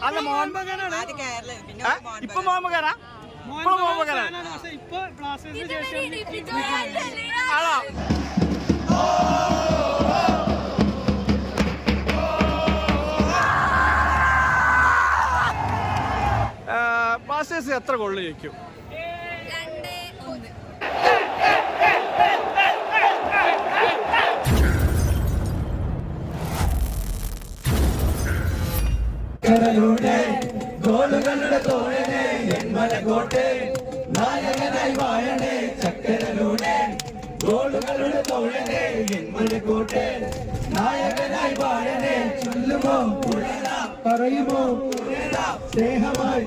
അല്ല മോഹൻ ബഗാനാണ് ഇപ്പൊ മോഹൻ ബഗാനാ ഇപ്പൊ മോഹൻ ബഗാനാണ് ആണോ ബ്ലാസ്റ്റേഴ്സ് എത്ര ഗോളിൽ ജയിക്കും? ഗോളുകളുടെ തോഴനെ എന്മലകോട്ടെ നായകനായി വാഴണേ ചക്കരലൂടെ ഗോളുകളുടെ തോഴനെ എന്മലകോട്ടെ നായകനായി വാഴണേ ചൊല്ലുമോ പറയുമോ സ്നേഹമായി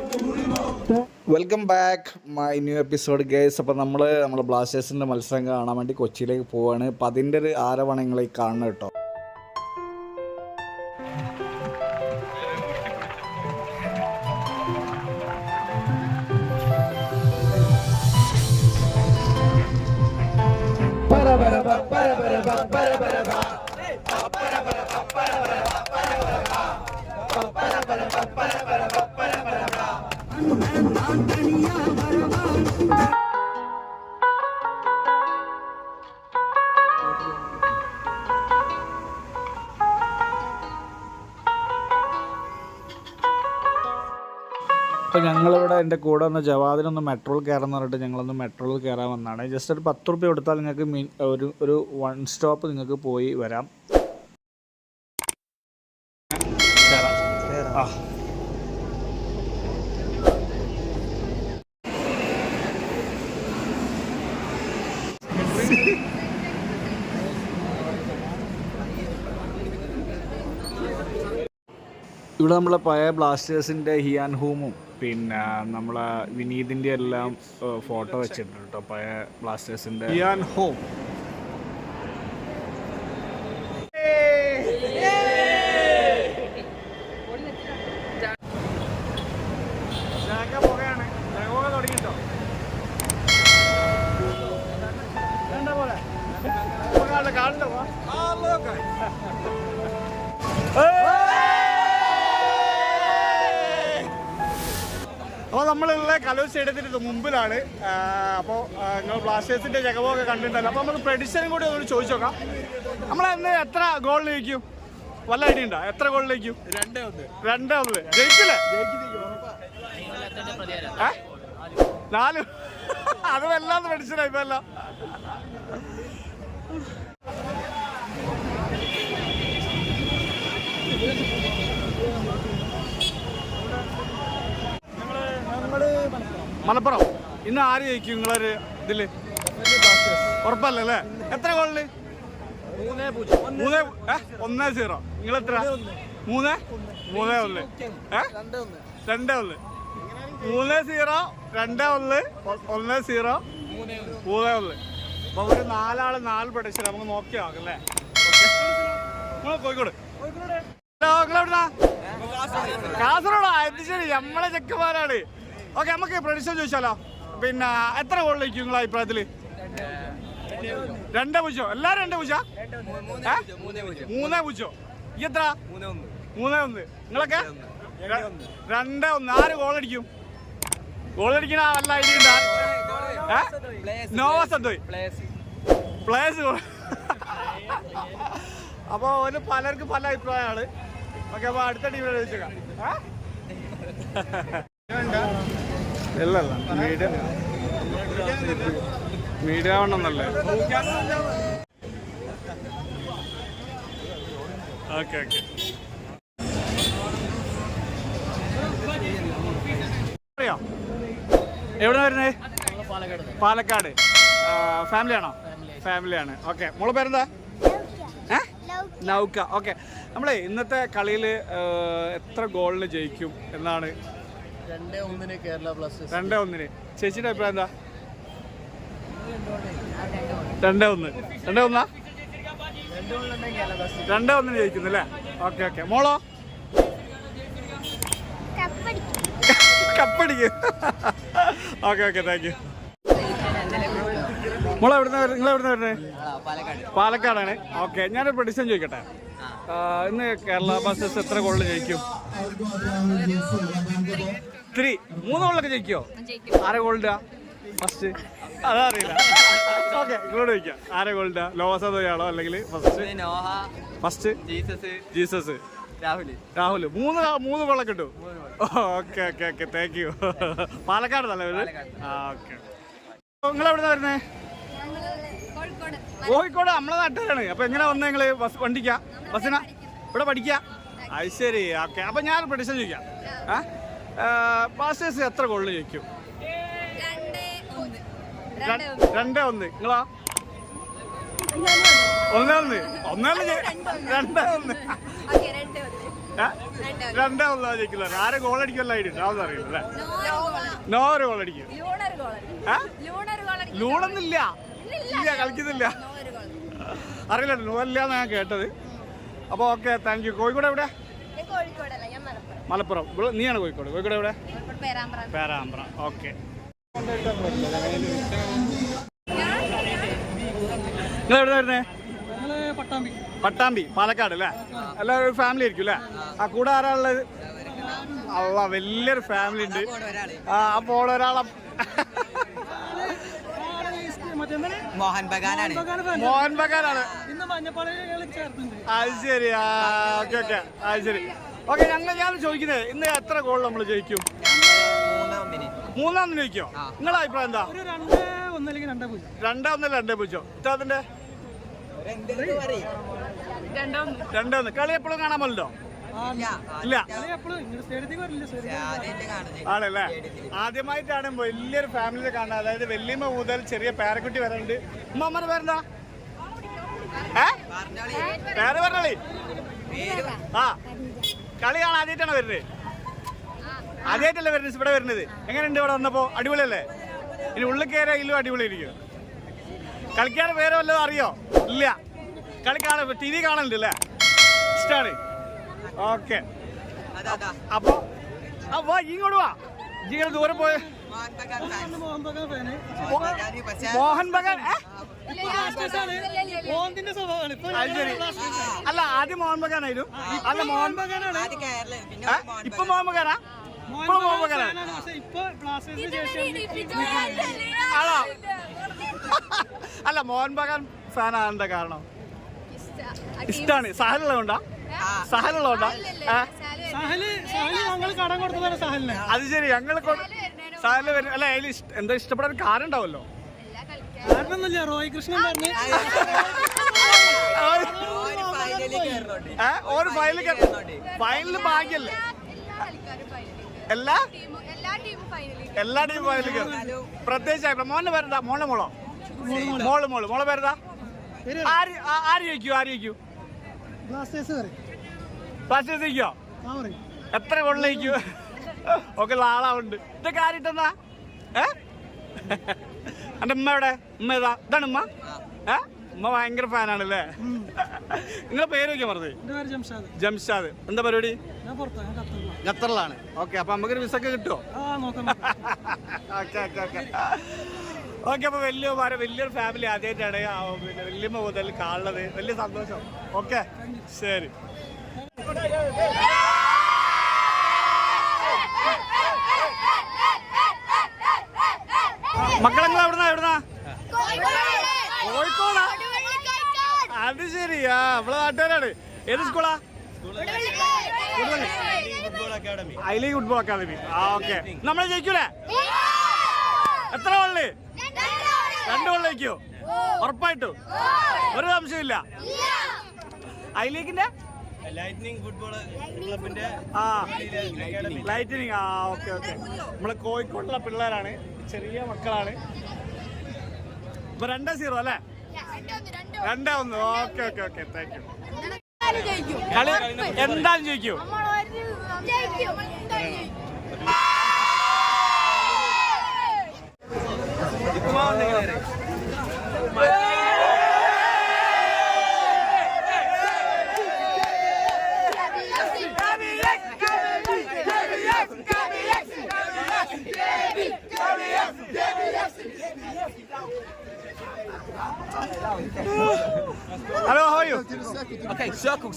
welcome back my new episode guys. അപ്പോൾ നമ്മുടെ ബ്ലാസ്റ്റേഴ്സിൻ്റെ മത്സരം കാണാൻ വേണ്ടി കൊച്ചിയിലേക്ക് പോവാണ്. അപ്പോൾ അതിൻ്റെ ഒരു ആരവണങ്ങളെ കാണണം കേട്ടോ. അപ്പോൾ ഞങ്ങളിവിടെ എൻ്റെ കൂടെ വന്ന ജവാദിനൊന്ന് മെട്രോയിൽ കയറാമെന്ന് പറഞ്ഞിട്ട് ഞങ്ങളൊന്ന് മെട്രോയിൽ കയറാൻ വന്നതാണ്. ജസ്റ്റ് ഒരു 10 രൂപ കൊടുത്താൽ നിങ്ങൾക്ക് ഒരു 1 സ്റ്റോപ്പ് നിങ്ങൾക്ക് പോയി വരാം. ഇവിടെ നമ്മളെ പഴയ ബ്ലാസ്റ്റേഴ്സിൻ്റെ ഹിയാൻ ഹൂമും പിന്നെ നമ്മളെ വിനീതിൻ്റെ എല്ലാം ഫോട്ടോ വെച്ചിട്ടുണ്ട് കേട്ടോ. പഴയ ബ്ലാസ്റ്റേഴ്സിൻ്റെ ഹിയാൻ ഹൂം. തുടങ്ങിട്ടോ കാണില്ലോ. അപ്പോൾ നമ്മളുള്ള കലൂർ സ്റ്റേഡിയത്തിൻ്റെ മുമ്പിലാണ്. അപ്പോൾ നിങ്ങൾ ബ്ലാസ്റ്റേഴ്സിൻ്റെ ജഗമൊക്കെ കണ്ടിട്ടുണ്ടല്ലോ. അപ്പോൾ നമുക്ക് പ്രഡിക്ഷനും കൂടി ഒന്ന് ചോദിച്ചു നോക്കാം. നമ്മളന്ന് എത്ര ഗോൾ ജയിക്കും? വല്ല ഐഡിയ ഉണ്ടോ? എത്ര ഗോൾ ജയിക്കും? 2-1 ജയിക്കില്ലേ? 4 അത് വല്ലാത്ത പ്രഡിക്ഷനായി ഇപ്പം അല്ല. മലപ്പുറം ഇന്ന് ആര് ജയിക്കും നിങ്ങളൊരു ഇതില്? ഉറപ്പല്ലേ? എത്ര ഗോളില്? 1-0. നിങ്ങളെത്ര? 3-1 2-1 2-1 3-0 2-1 1-0 3-1. അപ്പൊ ഒരു 4 ആള് 4 പ്രഡിക്ഷൻ നമുക്ക് നോക്കിയാ അല്ലേ? കോഴിക്കോട്. കാസർഗോഡാ? അത് ശരി, നമ്മളെ ചെക്കന്മാരാണ്. ഓക്കെ, നമുക്ക് പ്രഡിക്ഷൻ ചോദിച്ചാലോ. പിന്നെ എത്ര ഗോളിലേക്കും നിങ്ങളെ അഭിപ്രായത്തില്? 2-0. എല്ലാരും 2-0. 3-0. ഈ എത്ര? 3-1. നിങ്ങളൊക്കെ 2-1. ആര് ഗോളടിക്കും? ഗോളടിക്കണ വല്ല ഐഡിയ ഉണ്ടാ? Noah Sadaoui plays. അപ്പൊ പലർക്കും പല അഭിപ്രായമാണ്. ഓക്കെ, അപ്പൊ അടുത്ത ടീമിനെ ചോദിച്ചേക്കാം. ഇല്ലല്ല, മീഡിയ വേണമെന്നല്ലേ? Okay okay. അറിയോ എവിടെ വരുന്നത്? പാലക്കാട്. ഫാമിലിയാണോ? ഫാമിലിയാണ്. ഓക്കെ, മോളെ പേരെന്താ? നൗക്ക. ഓക്കെ, നമ്മളെ ഇന്നത്തെ കളിയിൽ എത്ര ഗോളിന് ജയിക്കും എന്നാണ്? 2-1 കേരള ബ്ലാസ്റ്റേഴ്സ്. 2-1. ചേച്ചിയുടെ അഭിപ്രായം എന്താ? 2-1. 2-1 2-1 ജയിക്കുന്നു അല്ലേ? Okay okay. മോളോ? കപ്പടിക്കും. Okay okay, thank you. മോളെ എവിടുന്ന? നിങ്ങൾ എവിടുന്ന വരുന്നത്? പാലക്കാടാണ്. ഓക്കെ, ഞാനൊരു പ്രഡിക്ഷൻ ചോദിക്കട്ടെ. ഇന്ന് കേരള ബ്ലാസ്റ്റേഴ്സ് എത്ര ഗോളിൽ ജയിക്കും? 3 ഗോളിലൊക്കെ ജയിക്കുമോ? ആരെ ഗോളിൻ്റെ ഫസ്റ്റ്? അതറിയില്ല. ഓക്കെ, ഇങ്ങോട്ട് ചോദിക്കാം. ആരെ ഗോളിൻ്റെ? ലോകസഭയാണോ അല്ലെങ്കിൽ ഫസ്റ്റ്? ജീസസ്, രാഹുൽ. 3 ഗോളൊക്കെ കിട്ടും. Okay okay okay, thank U. Palakkad നല്ല പേര്. ഓക്കെ. നിങ്ങളെവിടുന്നാ വരുന്നേ? കോഴിക്കോട്. നമ്മളെ നാട്ടുകാരാണ്. അപ്പൊ എങ്ങനെ വന്നേ നിങ്ങള്? വണ്ടിക്കാ? ബസ്സിനാ? ഇവിടെ പഠിക്കാ? അത് ശരി. ഓക്കെ, അപ്പൊ ഞാൻ പ്രഡിക്ഷൻ ചോദിക്കാം. ബ്ലാസ്റ്റേഴ്സ് എത്ര ഗോളിൽ ജയിക്കും? 2-1. നിങ്ങളാ? 1-1. 2-1 ജയിക്കില്ല. ആരെ ഗോൾ അടിക്കുമല്ലോ ആയിട്ട് അതൊന്നും അറിയില്ല അല്ലേ? നോറ് ഗോൾ അടിക്കും. ലൂണൊന്നുമില്ല, ഇല്ല, കളിക്കുന്നില്ല. അറിയില്ല, ലൂണില്ലാന്ന് ഞാൻ കേട്ടത്. അപ്പോൾ ഓക്കെ, താങ്ക് യു. കോഴിക്കോട് എവിടെ? മലപ്പുറം. നീയാണ് കോഴിക്കോട്. കോഴിക്കോട് എവിടെ? പേരാമ്പ്ര. ഓക്കെ. നിങ്ങൾ എവിടെ വരുന്നേ? പട്ടാമ്പി, പാലക്കാട് അല്ലേ? എല്ലാവരും ഒരു ഫാമിലി ആയിരിക്കും അല്ലേ? ആ, കൂടെ ആരാളുള്ളത്? അല്ല, വലിയൊരു ഫാമിലി ഉണ്ട്. അപ്പോൾ ഒരാളെ മോഹൻ ബഗാനാണ്. അത് ശരി. ഓക്കെ ഓക്കെ, അത് ശരി. ഓക്കെ, ഞാൻ ചോദിക്കുന്നത് ഇന്ന് എത്ര ഗോൾ നമ്മൾ ജയിക്കും? 3-1 ജയിക്കോ? നിങ്ങളുടെ അഭിപ്രായം എന്താ? 2-1, 2-0. ഇത്താത്തിന്റെ 2-1. കളി എപ്പോഴും കാണാൻ പോലോ? ഇല്ല, ആണല്ലേ? ആദ്യമായിട്ടാണ് വലിയൊരു ഫാമിലിയെ കാണുന്നത്. അതായത് വല്യമ്മ മുതൽ ചെറിയ പേരക്കുട്ടി വരണ്ട്. ഉമ്മമ്മയുടെ പേരെന്താ? പേര് പറഞ്ഞോളി. ആ, കളി കാണാൻ ആദ്യമായിട്ടാണ് വരുന്നത്? ആദ്യമായിട്ടല്ലേ വരുന്നത് ഇവിടെ വരുന്നത്? എങ്ങനെയുണ്ട് ഇവിടെ വന്നപ്പോ? അടിപൊളിയല്ലേ? ഇനി ഉള്ളിൽ കയറിയ ഇല്ലും അടിപൊളിയായിരിക്കും. കളിക്കാരുടെ പേര് വല്ലതും അറിയോ? ഇല്ല. കളി കാണാൻ TV കാണലുണ്ട് അല്ലേ? ഇഷ്ടമാണ്. ഓക്കെ, അപ്പൊ ഇങ്ങോട്ട് വാ. നിങ്ങൾ ദൂരെ പോയ മോഹൻ ബഗാൻ. അല്ല, ആദ്യം മോഹൻ ബഗാനായിരുന്നു. അല്ല, മോഹൻ ബഗാനാണ് ഇപ്പൊ. മോഹൻ ബഗാനാ? ഇപ്പൊ മോഹൻ ബഗാനാണ്. ആണോ? അല്ല, മോഹൻ ബഗാൻ ഫാൻ ആണെന്താ കാരണം? ഇഷ്ടാണ്. സഹലുള്ളതുകൊണ്ടാ? സഹലുള്ളതുകൊണ്ടാ? അത് ശരി. ഞങ്ങൾ സഹല് വരും അല്ല. അതിൽ എന്താ ഇഷ്ടപ്പെടാൻ കാരണം ഉണ്ടാവല്ലോ? റോയ് കൃഷ്ണൻ ഒരു ഫൈനലിൽ ഭാഗ്യല്ലേ? എല്ലാ ടീമും ഫൈനലിൽ കയറും. പ്രത്യേകിച്ച് മോന്റെ പേരെന്താ? മോളോ? മോളെ പേരെന്താ? ആര് ജയിക്കൂ? ബ്ലാസ്റ്റേഴ്സ് ജയിക്കോ? എത്ര ഗോളിലേക്കോ? ഒക്കെ ആളാവുണ്ട്. ഇതൊക്കെ ആരിട്ടെന്നാ? എന്റെ ഉമ്മ എവിടെ? ഉമ്മ ഏതാ? ഇതാണ് ഉമ്മ? ഉമ്മ ഭയങ്കര ഫാനാണല്ലേ? നിങ്ങളെ പേര് വയ്ക്കാൻ പറഞ്ഞത്? ജംഷാദ്. എന്താ പരിപാടി? ഖത്തറിലാണ്. ഓക്കെ, അപ്പൊ നമുക്കൊരു വിസ ഒക്കെ കിട്ടുമോ? ഓക്കെ, അപ്പൊ വലിയൊരു ഫാമിലി ആദ്യമായിട്ടാണ് പിന്നെ വല്യമ്മ മുതൽ കാണുന്നത്. വലിയ സന്തോഷം. ഓക്കെ, ശരി. മക്കളെല്ലാം എവിടുന്നാ? കോഴിക്കോടാ? അത് ശരിയാ, നമ്മളെ നാട്ടുകാരാണ്. ഏത് സ്കൂളാ? I League football academy. ഓക്കെ, നമ്മള് ജയിക്കൂലേ? എത്ര ഗോളില്? 2 ഗോളിലേക്കോ? ഉറപ്പായിട്ടും? ഒരു സംശയമില്ല. ഐലീഗിന്റെ ലൈറ്റനിങ്. Okay okay. നമ്മളെ കോഴിക്കോട്ടുള്ള പിള്ളേരാണ്, ചെറിയ മക്കളാണ്. ഇപ്പൊ 2-0 അല്ലേ? 2-1. Okay okay okay, thank U. കളി എന്തായാലും ജയിക്കൂ. Hello, how are you? Okay. Circle.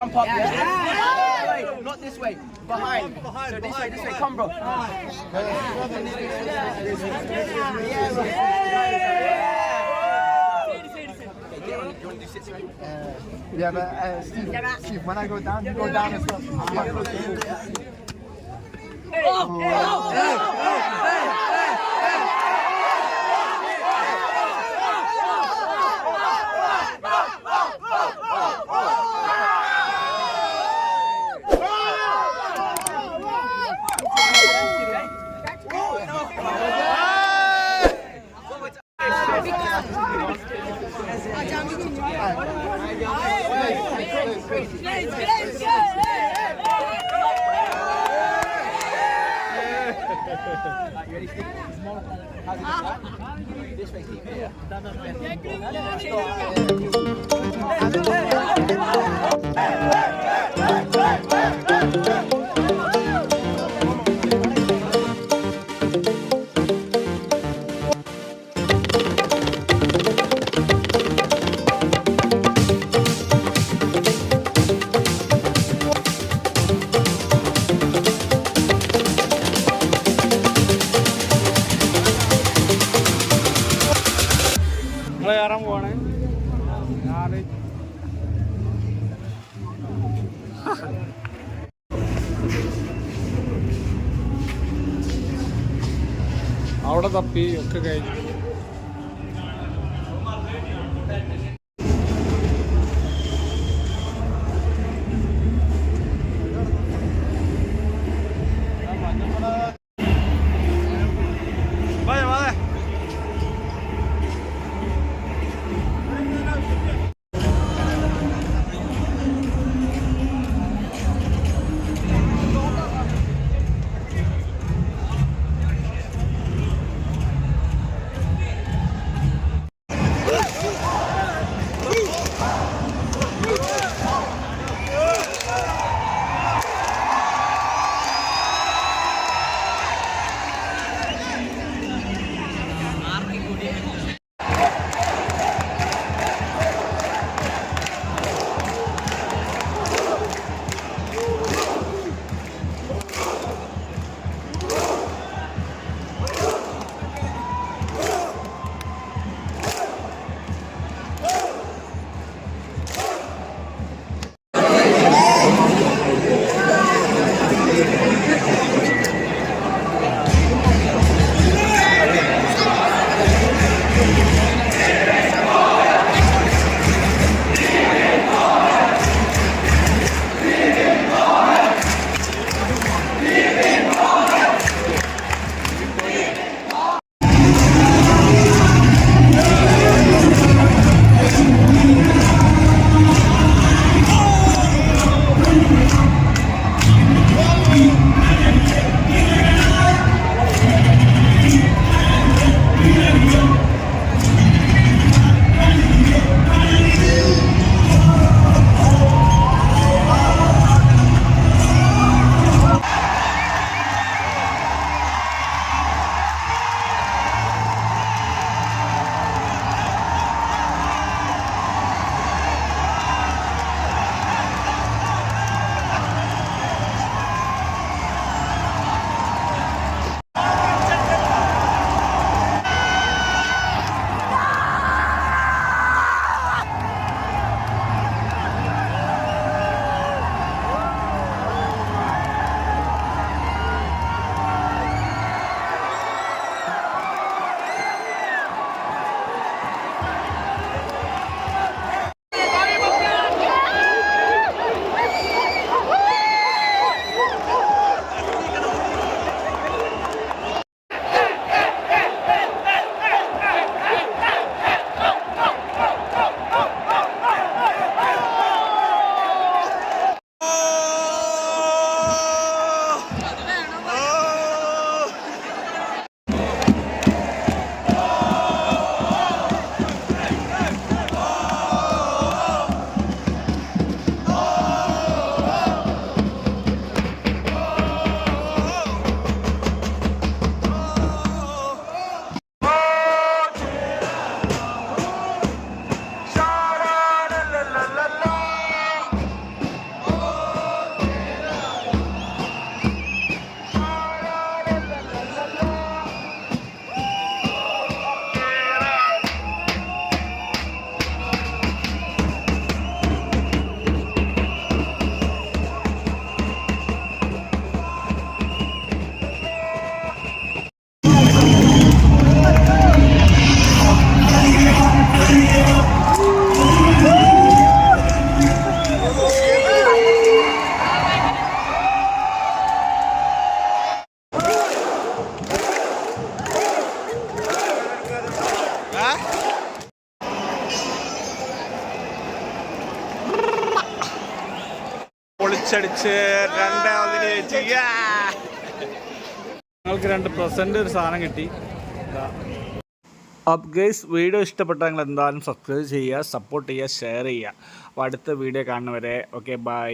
Jump up, yeah. Wait, not this way. Behind. So this way. Come, bro. Yeah, but Steve, when I go down, you go down as well. നമ്മൾ കയറാൻ പോവാണ്. അവിടെ തപ്പി ഒക്കെ കഴിഞ്ഞു. പൊളിച്ചടിച്ച് 2-1 ജയിച്ചു. ഞങ്ങൾക്ക് 2 present ഒരു സാധനം കിട്ടി. അപ്പോൾ ഗൈസ്, വീഡിയോ ഇഷ്ടപ്പെട്ടാൽ നിങ്ങൾ എന്തായാലും സബ്സ്ക്രൈബ് ചെയ്യുക, സപ്പോർട്ട് ചെയ്യുക, ഷെയർ ചെയ്യുക. അപ്പോൾ അടുത്ത വീഡിയോ കാണുന്നവരെ ഓക്കെ ബൈ.